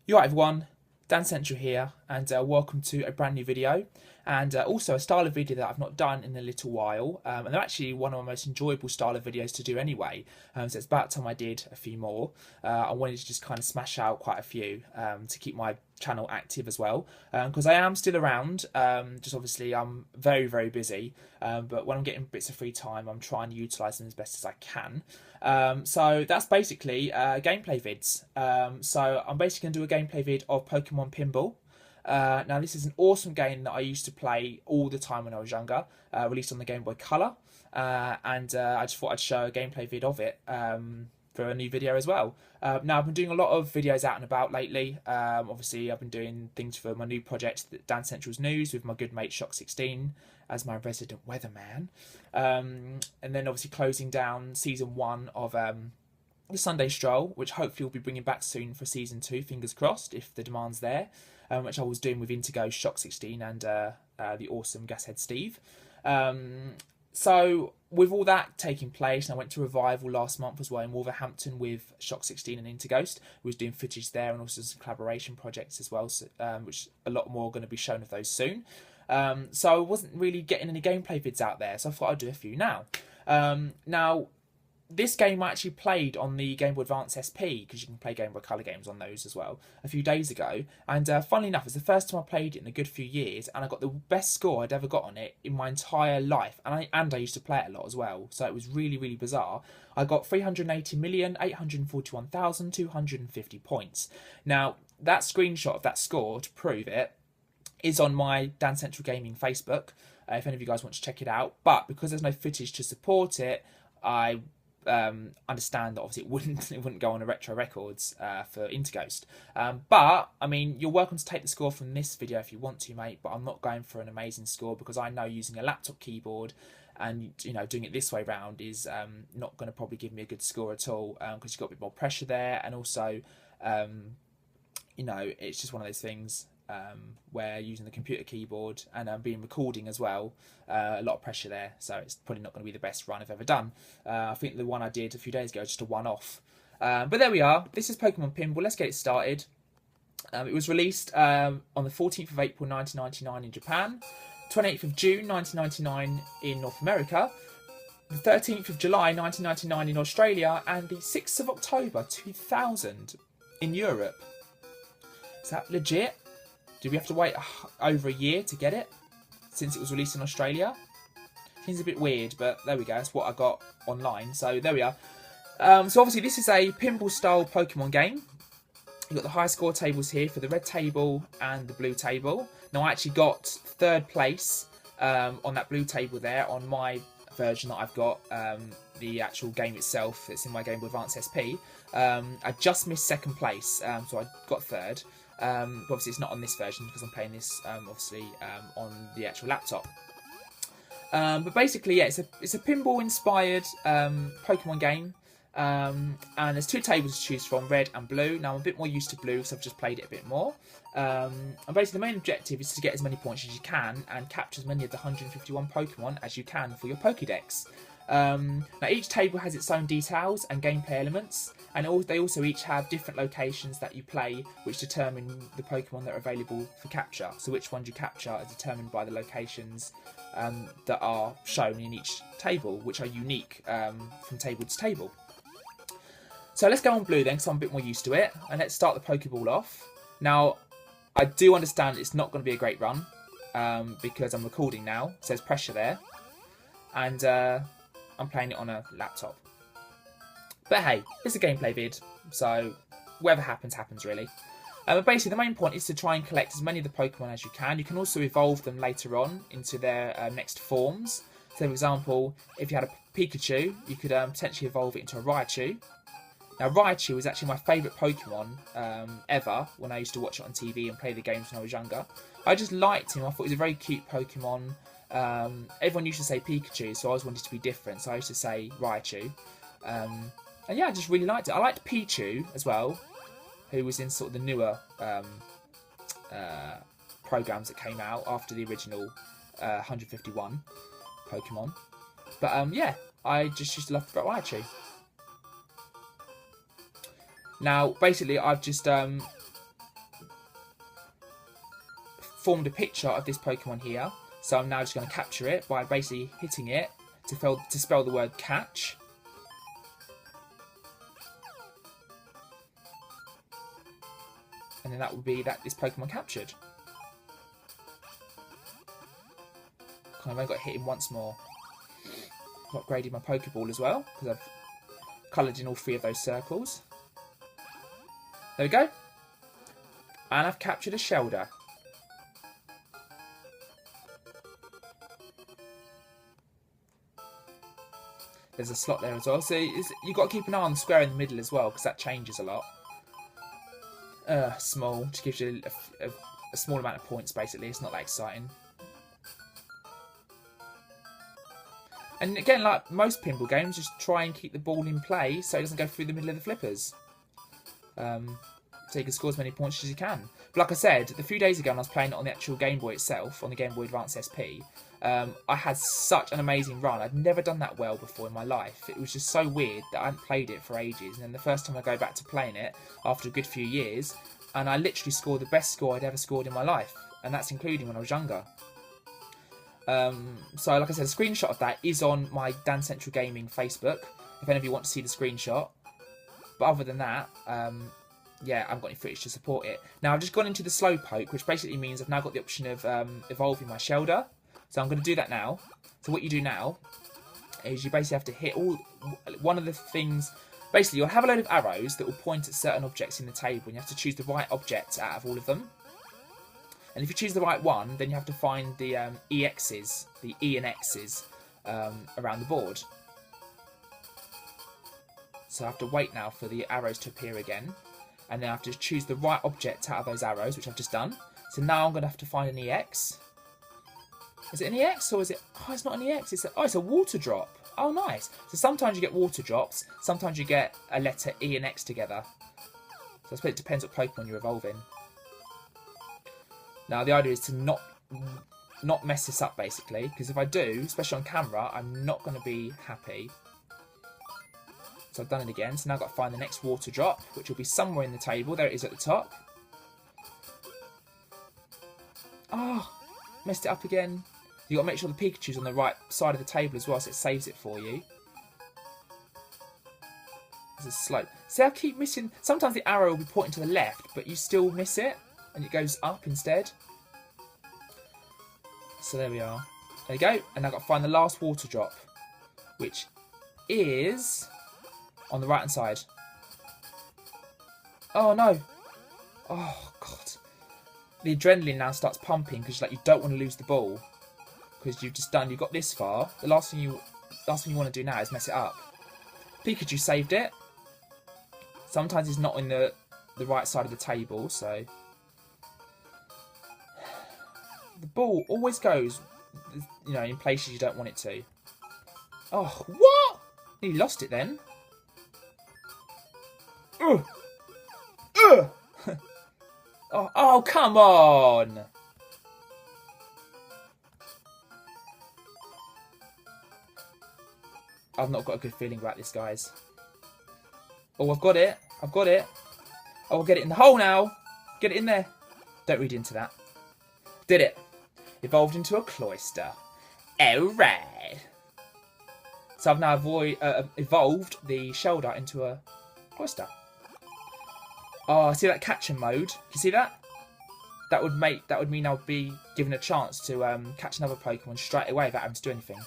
You alright everyone, Dan Central here, and welcome to a brand new video, and also a style of video that I've not done in a little while, and they're actually one of my most enjoyable style of videos to do anyway, so it's about time I did a few more. I wanted to just kind of smash out quite a few to keep my channel active as well, because I am still around, just obviously I'm very busy, but when I'm getting bits of free time I'm trying to utilise them as best as I can. So that's basically gameplay vids. So I'm basically going to do a gameplay vid of Pokémon Pinball. Now this is an awesome game that I used to play all the time when I was younger, released on the Game Boy Color, and I just thought I'd show a gameplay vid of it for a new video as well. Now I've been doing a lot of videos out and about lately. Obviously I've been doing things for my new project, Dan Central's News, with my good mate Shock16 as my resident weatherman, and then obviously closing down season 1 of the Sunday Stroll, which hopefully we'll be bringing back soon for season 2, fingers crossed if the demand's there, which I was doing with Intergo, Shock16 and the awesome Gashead Steve. So with all that taking place, and I went to Revival last month as well in Wolverhampton with Shock16 and Interghost. We was doing footage there and also some collaboration projects as well, so, which a lot more are going to be shown of those soon. So I wasn't really getting any gameplay vids out there, so I thought I'd do a few now. Now, this game I actually played on the Game Boy Advance SP, because you can play Game Boy Color games on those as well, a few days ago. And funnily enough, it's the first time I played it in a good few years, and I got the best score I'd ever got on it in my entire life. And I used to play it a lot as well, so it was really bizarre. I got 380,841,250 points. Now, that screenshot of that score to prove it is on my Dan Central Gaming Facebook, if any of you guys want to check it out. But because there's no footage to support it, I understand that obviously it wouldn't go on a Retro Records for Interghost. But I mean, you're welcome to take the score from this video if you want to, mate. But I'm not going for an amazing score because I know using a laptop keyboard and doing it this way round is not going to probably give me a good score at all, because you've got a bit more pressure there, and also it's just one of those things. Where using the computer keyboard and being recording as well, a lot of pressure there, so it's probably not going to be the best run I've ever done. I think the one I did a few days ago was just a one-off. But there we are. This is Pokemon Pinball. Let's get it started. It was released on the 14th of April 1999 in Japan, 28th of June 1999 in North America, the 13th of July 1999 in Australia, and the 6th of October 2000 in Europe. Is that legit? Do we have to wait over a year to get it, since it was released in Australia? Seems a bit weird, but there we go. That's what I got online. So there we are. So obviously this is a pinball-style Pokemon game. You've got the high score tables here for the red table and the blue table. Now I actually got 3rd place on that blue table there on my version that I've got. The actual game itself, it's in my Game Boy Advance SP. I just missed 2nd place, so I got 3rd. But obviously it's not on this version because I'm playing this obviously on the actual laptop. But basically, yeah, it's a pinball inspired Pokemon game, and there's 2 tables to choose from, red and blue. Now I'm a bit more used to blue because I've just played it a bit more. And basically the main objective is to get as many points as you can and capture as many of the 151 Pokemon as you can for your Pokédex. Now each table has its own details and gameplay elements, and they also each have different locations that you play, which determine the Pokemon that are available for capture. So which ones you capture are determined by the locations that are shown in each table, which are unique from table to table. So let's go on blue then, because I'm a bit more used to it, and let's start the Pokeball off. Now I do understand it's not going to be a great run because I'm recording now, so there's pressure there, and I'm playing it on a laptop. But hey, it's a gameplay vid, so whatever happens, happens really. But basically, the main point is to try and collect as many of the Pokemon as you can. You can also evolve them later on into their next forms. So, for example, if you had a Pikachu, you could potentially evolve it into a Raichu. Now, Raichu is actually my favourite Pokemon ever when I used to watch it on TV and play the games when I was younger. I just liked him. I thought he was a very cute Pokemon. Everyone used to say Pikachu, so I always wanted to be different, so I used to say Raichu. And yeah, I just really liked it. I liked Pichu as well, who was in sort of the newer programs that came out after the original 151 Pokemon. But yeah, I just used to love Raichu. Now, basically, I've just formed a picture of this Pokemon here. So I'm now just going to capture it by basically hitting it to spell the word catch. And then that would be this Pokemon captured. I've only got to hit him once more. I've upgraded my Pokeball as well, because I've coloured in all 3 of those circles. There we go. And I've captured a Shelder. There's a slot there as well. So you've got to keep an eye on the square in the middle as well, because that changes a lot. Small, just gives you a small amount of points, basically. It's not that exciting. And again, like most pinball games, just try and keep the ball in play so it doesn't go through the middle of the flippers. So you can score as many points as you can. But like I said, a few days ago when I was playing it on the actual Game Boy itself, on the Game Boy Advance SP, I had such an amazing run. I'd never done that well before in my life. It was just so weird that I hadn't played it for ages. And then the first time I go back to playing it, after a good few years, and I literally scored the best score I'd ever scored in my life. And that's including when I was younger. So like I said, a screenshot of that is on my Dan Central Gaming Facebook, if any of you want to see the screenshot. But other than that, yeah, I haven't got any footage to support it. Now I've just gone into the Slowpoke, which basically means I've now got the option of evolving my Shelder. So I'm going to do that now. So what you do now is you basically have to hit one of the things. Basically, you'll have a load of arrows that will point at certain objects in the table, and you have to choose the right object out of all of them. And if you choose the right one, then you have to find the EXs, the E and Xs, around the board. So I have to wait now for the arrows to appear again. And then I have to choose the right object out of those arrows, which I've just done. So now I'm going to have to find an EX. Is it an EX or is it... Oh, it's not an EX. It's a water drop. Oh, nice. So sometimes you get water drops. Sometimes you get a letter E and X together. So I suppose it depends what Pokemon you're evolving. Now, the idea is to not mess this up, basically. Because if I do, especially on camera, I'm not going to be happy. So I've done it again. So now I've got to find the next water drop, which will be somewhere in the table. There it is at the top. Oh, messed it up again. You've got to make sure the Pikachu's on the right side of the table as well, so it saves it for you. There's a slope. See, I keep missing... Sometimes the arrow will be pointing to the left, but you still miss it. And it goes up instead. So there we are. There you go. And I've got to find the last water drop, which is on the right hand side. Oh no. Oh god. The adrenaline now starts pumping because like you don't want to lose the ball. Because you've got this far. The last thing you want to do now is mess it up. Pikachu saved it. Sometimes he's not in the right side of the table, so the ball always goes, you know, in places you don't want it to. Oh, what? He lost it then. Oh, come on! I've not got a good feeling about this, guys. Oh, I've got it. I've got it. Oh, I'll get it in the hole now. Get it in there. Don't read into that. Did it. Evolved into a cloister. Alright. So I've now evolved the Shelder into a cloister. Oh, see that catching mode? Can you see that? That would mean I would be given a chance to catch another Pokemon straight away without having to do anything.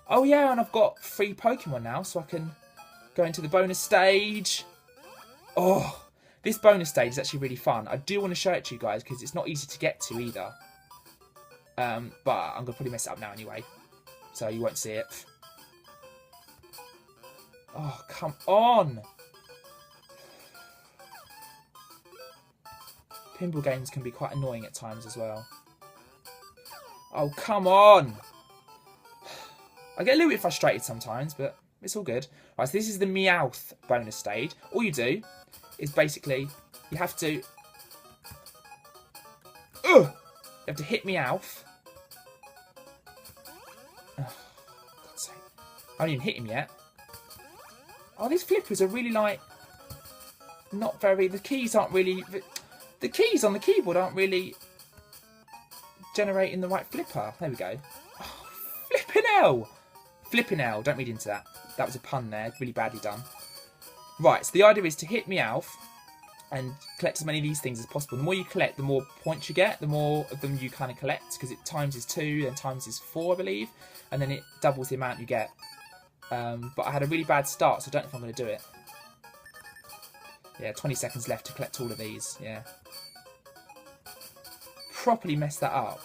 Oh yeah, and I've got 3 Pokemon now, so I can go into the bonus stage. Oh, this bonus stage is actually really fun. I do want to show it to you guys because it's not easy to get to either. But I'm going to probably mess it up now anyway, so you won't see it. Oh, come on! Pinball games can be quite annoying at times as well. Oh, come on! I get a little bit frustrated sometimes, but it's all good. Right, so this is the Meowth bonus stage. All you do is basically, you have to hit Meowth. Oh, God's sake. I haven't even hit him yet. Oh, these flippers are really like, not very, the keys aren't really, the keys on the keyboard aren't really generating the right flipper. There we go. Oh, flipping hell! Flipping hell. Don't read into that. That was a pun there. Really badly done. Right, so the idea is to hit Meows and collect as many of these things as possible. The more you collect, the more points you get, the more of them you kind of collect, because it times is 2, then times is 4, I believe, and then it doubles the amount you get. But I had a really bad start, so I don't know if I'm going to do it. Yeah, 20 seconds left to collect all of these, yeah. Properly messed that up.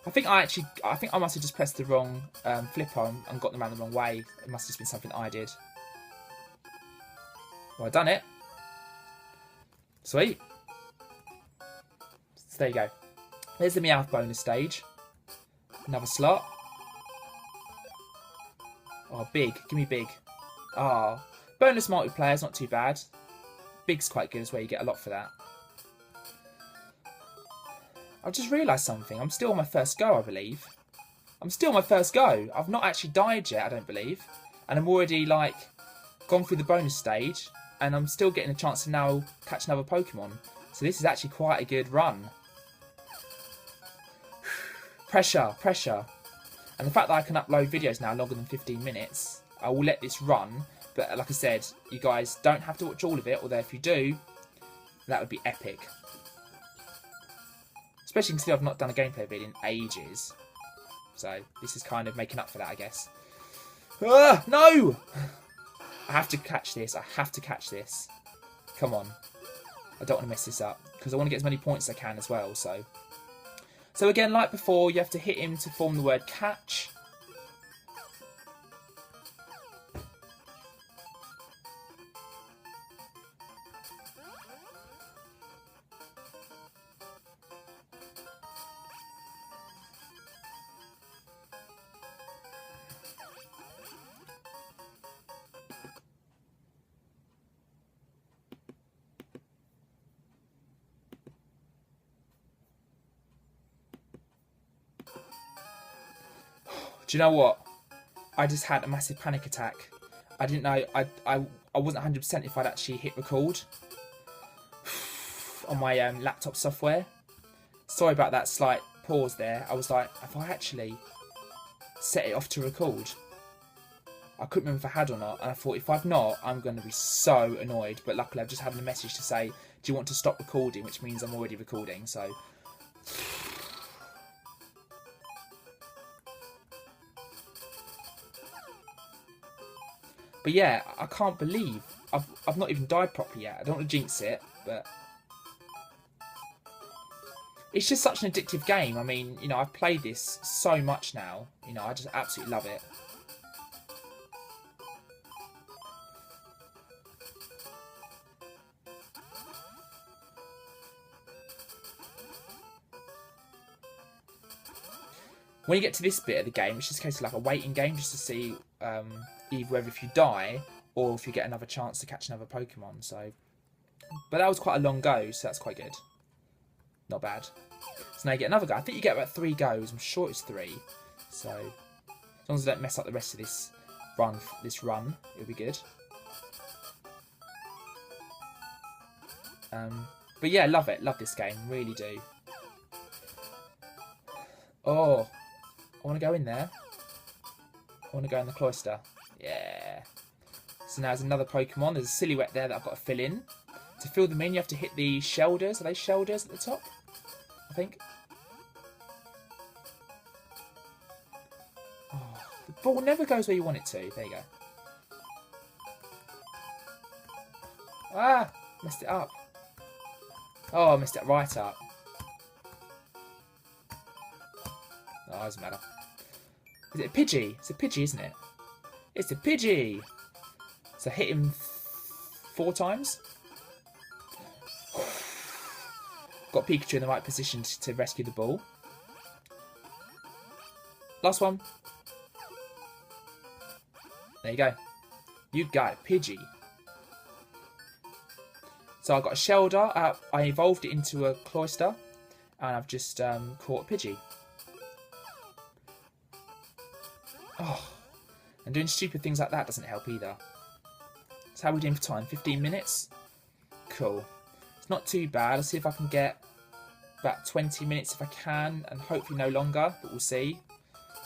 I think I must have just pressed the wrong flipper and got them around the wrong way. It must have just been something I did. Well, I've done it. Sweet. So there you go. There's the Meowth bonus stage. Another slot. Oh, big. Give me big. Ah, bonus multiplayer is not too bad. Big's quite good as well. You get a lot for that. I've just realised something. I'm still on my first go, I believe. I'm still on my first go. I've not actually died yet, I don't believe. And I'm already, like, gone through the bonus stage. And I'm still getting a chance to now catch another Pokemon. So this is actually quite a good run. Pressure, pressure. And the fact that I can upload videos now longer than 15 minutes, I will let this run. But like I said, you guys don't have to watch all of it. Although if you do, that would be epic. Especially considering I've not done a gameplay video in ages. So this is kind of making up for that, I guess. Ah, no! I have to catch this. I have to catch this. Come on. I don't want to mess this up. Because I want to get as many points as I can as well. So again, like before, you have to hit him to form the word catch. Do you know what? I just had a massive panic attack. I didn't know. I wasn't 100% if I'd actually hit record on my laptop software. Sorry about that slight pause there. I was like, have I actually set it off to record? I couldn't remember if I had or not. And I thought, if I've not, I'm going to be so annoyed. But luckily, I've just had a message to say, do you want to stop recording? Which means I'm already recording. So... But yeah, I can't believe I've not even died properly yet. I don't want to jinx it, but it's just such an addictive game. I mean, you know, I've played this so much now. You know, I just absolutely love it. When you get to this bit of the game, it's just a case of like a waiting game just to see either whether if you die or if you get another chance to catch another Pokemon. So, but that was quite a long go, so that's quite good. Not bad. So now you get another go. I think you get about 3 goes. I'm sure it's 3. So as long as I don't mess up the rest of this run, it'll be good. But yeah, love it. Love this game. Really do. Oh, I want to go in there. I want to go in the cloister. Yeah. So now there's another Pokemon. There's a silhouette there that I've got to fill in. To fill them in, you have to hit the shoulders. Are they shoulders at the top? I think. Oh, the ball never goes where you want it to. There you go. Ah! Messed it up. Oh, I messed it right up. Oh, doesn't matter. Is it a Pidgey? It's a Pidgey, isn't it? It's a Pidgey! So hit him 4 times. Got Pikachu in the right position to rescue the ball. Last one. There you go. You got it, Pidgey. So I got a Shelder. I evolved it into a Cloyster. And I've just caught a Pidgey. Oh, and doing stupid things like that doesn't help either. So how are we doing for time? 15 minutes? Cool. It's not too bad. I'll see if I can get about 20 minutes if I can, and hopefully no longer, but we'll see.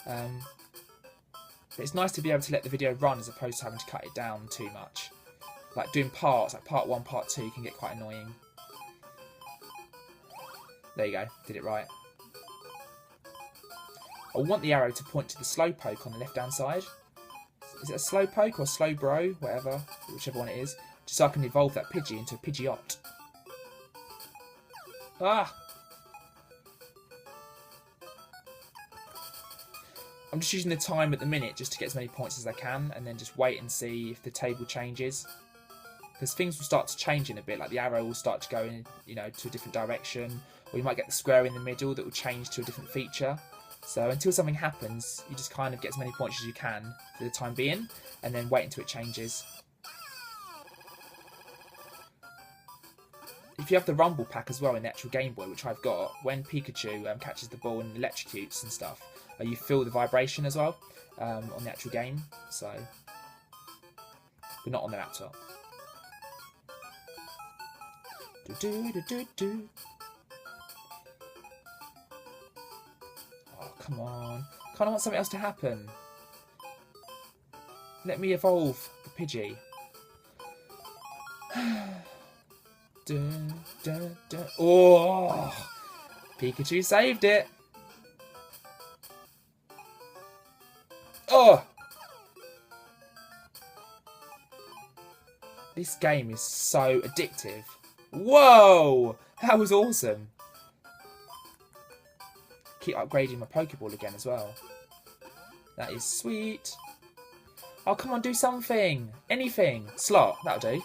But it's nice to be able to let the video run as opposed to having to cut it down too much. Like doing parts, like part 1, part 2 can get quite annoying. There you go, did it right. I want the arrow to point to the slow poke on the left hand side. Is it a slow poke or slow bro? Whatever, whichever one it is. Just so I can evolve that Pidgey into a Pidgeot. Ah! I'm just using the time at the minute just to get as many points as I can, and then just wait and see if the table changes. Because things will start to change in a bit, like the arrow will start to go in, you know, to a different direction, or you might get the square in the middle that will change to a different feature. So until something happens, you just kind of get as many points as you can for the time being, and then wait until it changes. If you have the Rumble pack as well in the actual Game Boy, which I've got, when Pikachu catches the ball and electrocutes and stuff, you feel the vibration as well on the actual game, so, but not on the laptop. Oh, come on. Kind of want something else to happen. Let me evolve the Pidgey. Oh! Pikachu saved it. Oh! This game is so addictive. Whoa! That was awesome. Keep upgrading my Pokeball again as well. That is sweet. Oh, come on, do something. Anything. Slot, that'll do.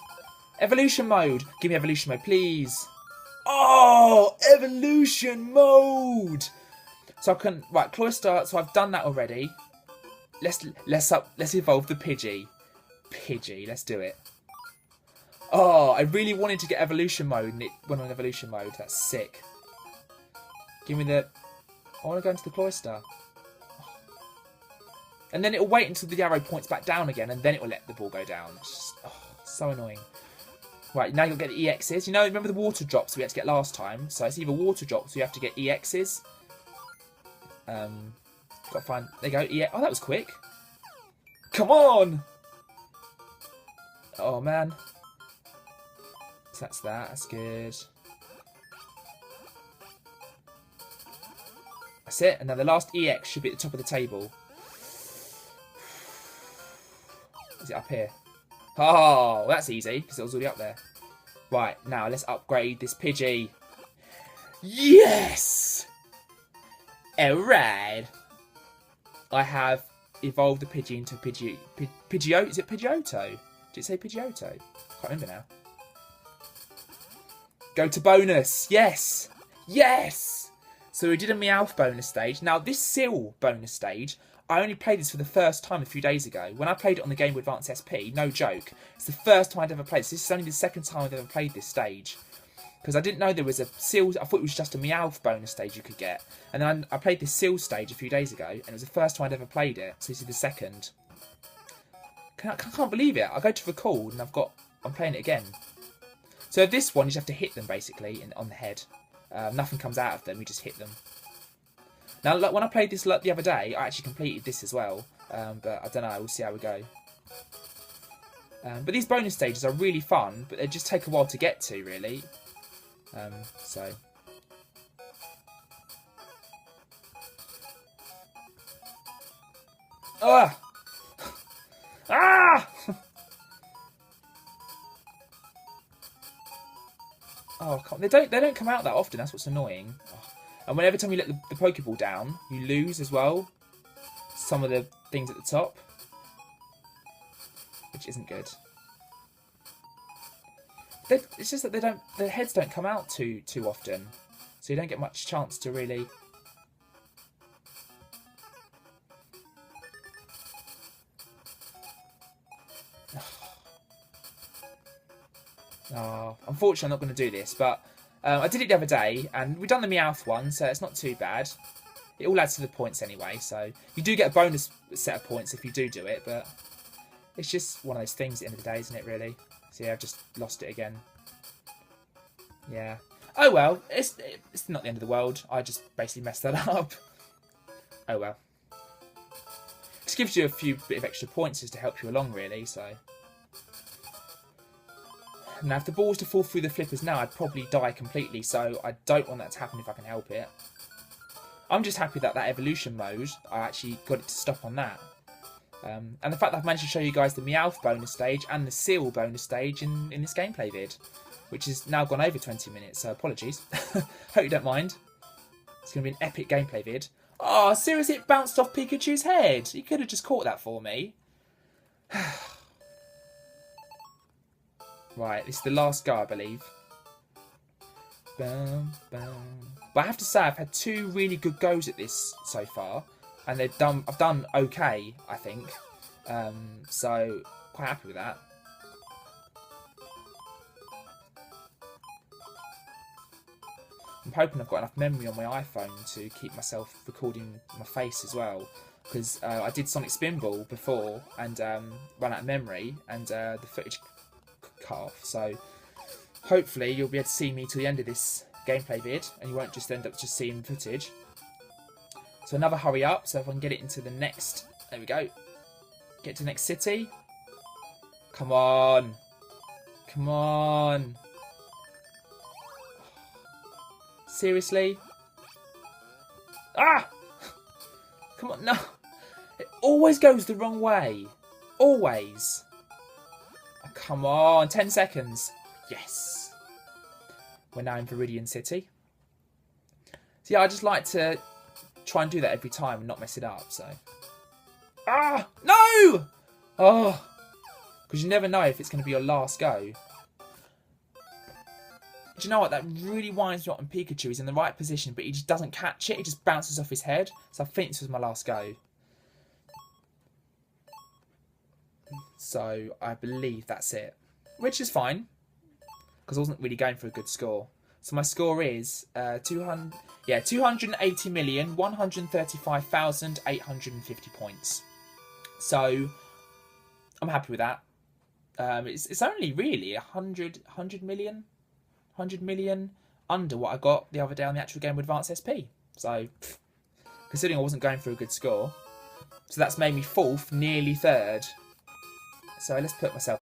Evolution mode. Give me evolution mode, please. Oh, evolution mode. So I can, right, Cloyster, so I've done that already. Let's evolve the Pidgey. Pidgey, let's do it. Oh, I really wanted to get evolution mode and it went on evolution mode. That's sick. Give me the... I want to go into the Cloyster. And then it'll wait until the arrow points back down again and then it will let the ball go down. It's just so annoying. Right, now you'll get the EXs. You know, remember the water drops we had to get last time? So it's either water drops or you have to get EXs. Got to find... There you go. Oh, that was quick. Come on! Oh, man. So that's that. That's good. That's it. And now the last EX should be at the top of the table. Is it up here? Oh, that's easy because it was already up there. Right, now let's upgrade this Pidgey. Yes! Alright. I have evolved the Pidgey into a Pidgeot. Is it Pidgeotto? Did it say Pidgeotto? Can't remember now. Go to bonus. Yes. Yes. So we did a Meowth bonus stage. Now this Seal bonus stage, I only played this for the first time a few days ago. When I played it on the Game Boy Advance SP, no joke, it's the first time I'd ever played this. This is only the second time I've ever played this stage. Because I didn't know there was a Seal, I thought it was just a Meowth bonus stage you could get. And then I played this Seal stage a few days ago, and it was the first time I'd ever played it. So this is the second. I can't believe it. I go to record and I'm playing it again. So this one, you just have to hit them basically on the head. Nothing comes out of them, you just hit them. Now, look, when I played this the other day, I actually completed this as well. But I don't know, we'll see how we go. But these bonus stages are really fun, but they just take a while to get to, really. So... Ah! Ah! Oh, they don't come out that often. That's what's annoying. Oh. And every time you let the Pokeball down, you lose as well. Some of the things at the top, which isn't good. It's just that the heads don't come out too often, so you don't get much chance to really. Oh, unfortunately, I'm not going to do this, but I did it the other day, and we've done the Meowth one, so it's not too bad. It all adds to the points anyway, so you do get a bonus set of points if you do it, but it's just one of those things at the end of the day, isn't it, really? So yeah, I've just lost it again. Yeah. Oh well, it's not the end of the world. I just basically messed that up. Oh well. Just gives you a few bit of extra points just to help you along, really. So now, if the ball was to fall through the flippers now, I'd probably die completely. So I don't want that to happen if I can help it. I'm just happy that evolution mode, I actually got it to stop on that. And the fact that I've managed to show you guys the Meowth bonus stage and the Seal bonus stage in this gameplay vid, which has now gone over 20 minutes, so apologies. Hope you don't mind. It's going to be an epic gameplay vid. Oh, seriously, it bounced off Pikachu's head. You could have just caught that for me. Right, this is the last go, I believe. Bum, bum. But I have to say, I've had 2 really good goes at this so far, and I've done okay, I think. So quite happy with that. I'm hoping I've got enough memory on my iPhone to keep myself recording my face as well, because I did Sonic Spinball before and ran out of memory, and the footage cut off. So hopefully you'll be able to see me till the end of this gameplay vid, and you won't just end up just seeing footage. So another hurry up, so if I can get it into the next, there we go, get to the next city. Come on, come on, seriously? Ah, come on, no, it always goes the wrong way, always. Oh, come on, 10 seconds, yes. We're now in Viridian City. So yeah, I just like to try and do that every time and not mess it up, so. Ah! No! Oh! Because you never know if it's going to be your last go. Do you know what? That really winds me up when Pikachu is in the right position, but he just doesn't catch it. It just bounces off his head. So I think this was my last go. So I believe that's it. Which is fine, because I wasn't really going for a good score. So my score is 280,135,850 points. So I'm happy with that. It's only really 100 million under what I got the other day on the actual Game Boy Advance SP. So considering I wasn't going for a good score, so that's made me 4th, nearly 3rd. So let's put myself